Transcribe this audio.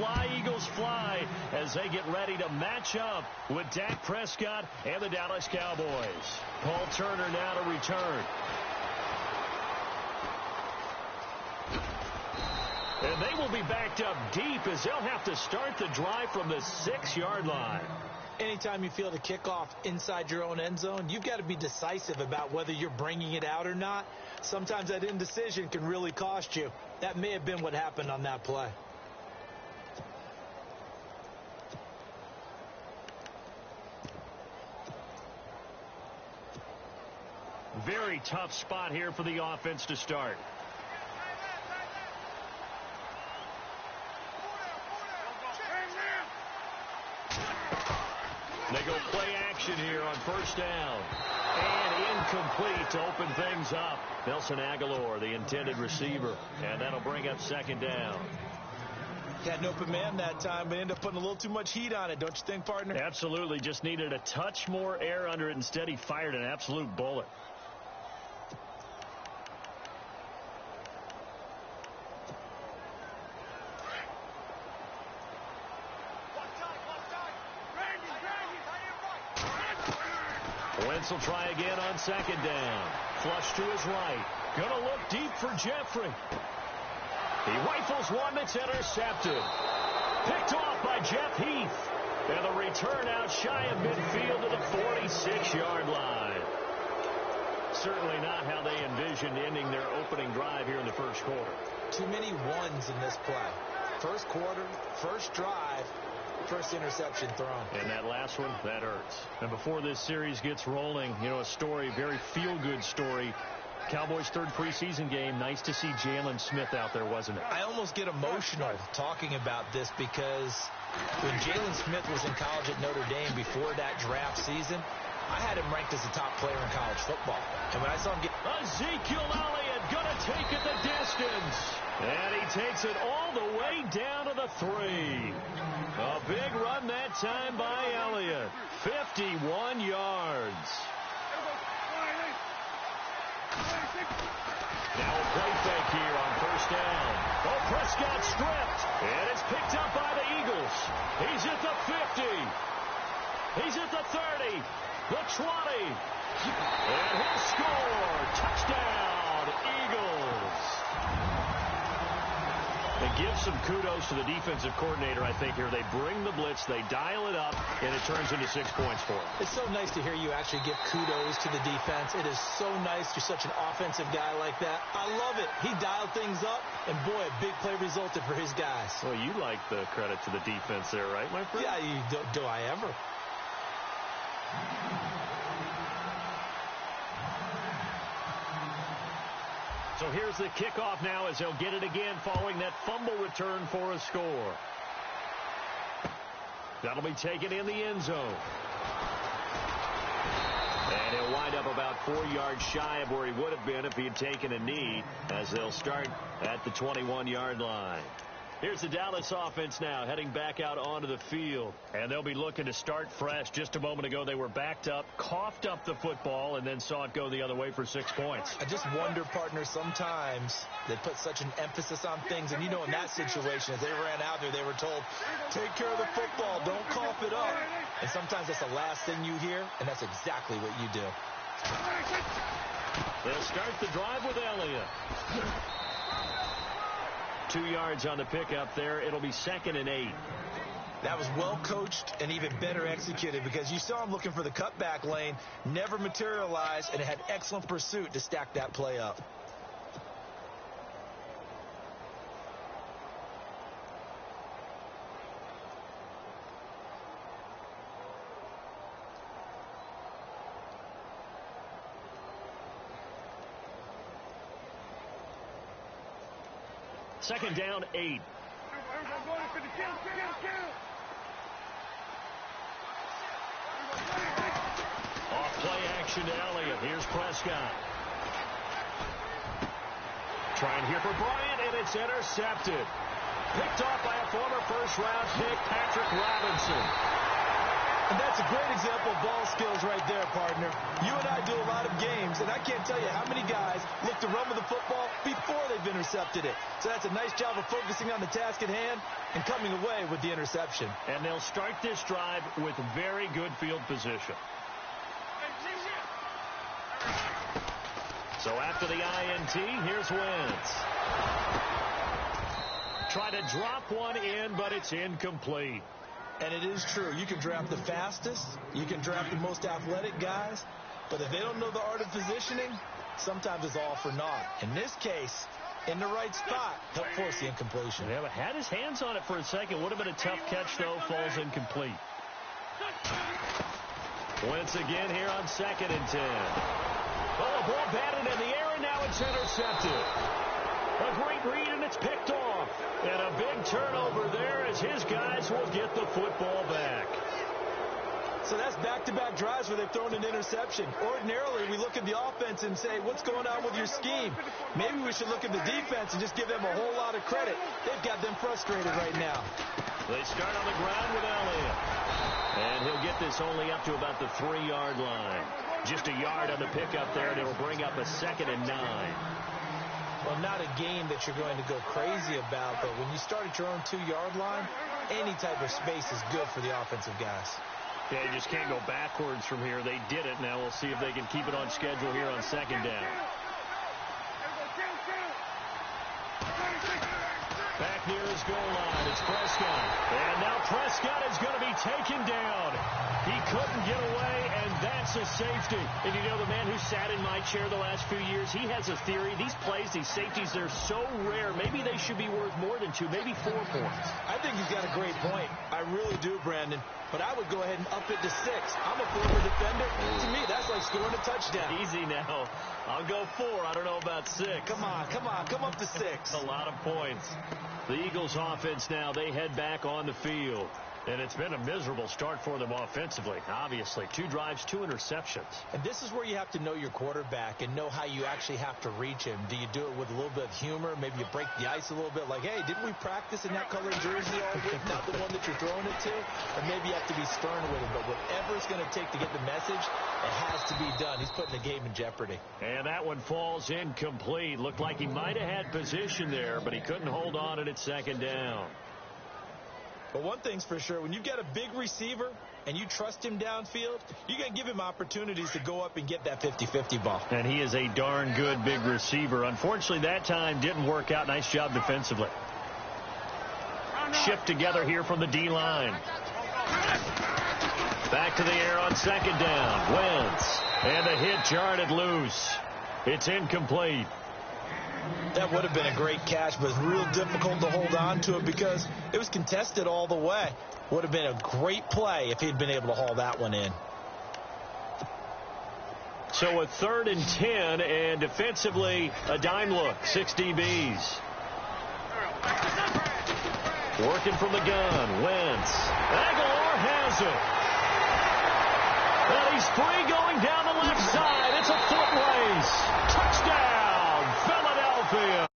fly, Eagles fly, as they get ready to match up with Dak Prescott and the Dallas Cowboys. Paul Turner now to return. And they will be backed up deep as they'll have to start the drive from the 6-yard line. Anytime you feel the kickoff inside your own end zone, you've got to be decisive about whether you're bringing it out or not. Sometimes that indecision can really cost you. That may have been what happened on that play. Very tough spot here for the offense to start. They go play action here on first down. And incomplete to open things up. Nelson Aguilar, the intended receiver. And that'll bring up second down. Had an open man that time, but ended up putting a little too much heat on it, don't you think, partner? Absolutely. Just needed a touch more air under it. Instead, he fired an absolute bullet. Wentz will try again on second down. Flush to his right. Gonna look deep for Jeffrey. He rifles one that's intercepted. Picked off by Jeff Heath. And the return out shy of midfield to the 46-yard line. Certainly not how they envisioned ending their opening drive here in the first quarter. Too many ones in this play. First quarter, first drive, first interception thrown. And that last one, that hurts. And before this series gets rolling, you know, a story, very feel-good story. Cowboys' third preseason game. Nice to see Jalen Smith out there, wasn't it? I almost get emotional talking about this because when Jalen Smith was in college at Notre Dame before that draft season, I had him ranked as a top player in college football. And when I saw him get... Ezekiel Elliott gonna take it the distance. And he takes it all the way down to the 3. A big run that time by Elliott. 51 yards. Now a play fake here on first down. Oh, Prescott stripped. And it's picked up by the Eagles. He's at the 50. He's at the 30. The 20. And he'll score. Touchdown, Eagles. They give some kudos to the defensive coordinator, I think, here. They bring the blitz, they dial it up, and it turns into 6 points for them. It's so nice to hear you actually give kudos to the defense. It is so nice. You're such an offensive guy like that. I love it. He dialed things up, and boy, a big play resulted for his guys. Well, you like the credit to the defense there, right, my friend? Yeah, do I ever? So here's the kickoff now as they'll get it again following that fumble return for a score. That'll be taken in the end zone. And he'll wind up about 4 yards shy of where he would have been if he had taken a knee, as they'll start at the 21-yard line. Here's the Dallas offense now heading back out onto the field. And they'll be looking to start fresh. Just a moment ago, they were backed up, coughed up the football, and then saw it go the other way for 6 points. I just wonder, partner, sometimes they put such an emphasis on things. And, you know, in that situation, as they ran out there, they were told, take care of the football, don't cough it up. And sometimes that's the last thing you hear, and that's exactly what you do. They'll start the drive with Elliott. 2 yards on the pickup there. It'll be 2nd and 8. That was well coached and even better executed because you saw him looking for the cutback lane, never materialized, and it had excellent pursuit to stack that play up. Second down, 8. Off play action to Elliott. Here's Prescott. Trying here for Bryant, and it's intercepted. Picked off by a former first-round pick, Patrick Robinson. And that's a great example of ball skills right there, partner. You and I do a lot of games, and I can't tell you how many guys look to run with the football before they've intercepted it. So that's a nice job of focusing on the task at hand and coming away with the interception. And they'll start this drive with very good field position. So after the INT, here's Wentz. Try to drop one in, but it's incomplete. And it is true. You can draft the fastest. You can draft the most athletic guys. But if they don't know the art of positioning, sometimes it's all for naught. In this case, in the right spot, helped force the incompletion. Yeah, but had his hands on it for a second. Would have been a tough catch, though. Falls incomplete. Once again here on 2nd and 10. Oh, ball batted in the air, and now it's intercepted. A great read, and it's picked off. And a big turnover there as his guys will get the football back. So that's back-to-back drives where they've thrown an interception. Ordinarily, we look at the offense and say, what's going on with your scheme? Maybe we should look at the defense and just give them a whole lot of credit. They've got them frustrated right now. They start on the ground with Elliott. And he'll get this only up to about the 3-yard line. Just a yard on the pickup there, and it'll bring up a 2nd and 9. Well, not a game that you're going to go crazy about, but when you start at your own 2-yard line, any type of space is good for the offensive guys. Yeah, you just can't go backwards from here. They did it. Now we'll see if they can keep it on schedule here on 2nd down. Back near his goal line, it's Prescott. And now Prescott is going to be taken down. He couldn't get away, and that's a safety. And you know, the man who sat in my chair the last few years, he has a theory. These plays, these safeties, they're so rare. Maybe they should be worth more than 2, maybe 4 points. I think he's got a great point. I really do, Brandon. But I would go ahead and up it to 6. I'm a former defender. To me, that's like scoring a touchdown. Easy now. I'll go 4. I don't know about 6. Come on. Come up to 6. A lot of points. The Eagles offense now, they head back on the field. And it's been a miserable start for them offensively, obviously. 2 drives, 2 interceptions. And this is where you have to know your quarterback and know how you actually have to reach him. Do you do it with a little bit of humor? Maybe you break the ice a little bit like, hey, didn't we practice in that colored jersey all week, not the one that you're throwing it to? Or maybe you have to be stern with him. But whatever it's going to take to get the message, it has to be done. He's putting the game in jeopardy. And that one falls incomplete. Looked like he might have had position there, but he couldn't hold on at 2nd down. But one thing's for sure, when you've got a big receiver and you trust him downfield, you're going to give him opportunities to go up and get that 50-50 ball. And he is a darn good big receiver. Unfortunately, that time didn't work out. Nice job defensively. Shift together here from the D-line. Back to the air on 2nd down. Wentz. And the hit jarred it loose. It's incomplete. That would have been a great catch, but it's real difficult to hold on to it because it was contested all the way. Would have been a great play if he'd been able to haul that one in. So a 3rd and 10, and defensively a dime look. 6 DBs. Working from the gun. Wentz. Aguilar has it. And he's free going down the left side. It's a foot race. Touchdown, Philadelphia.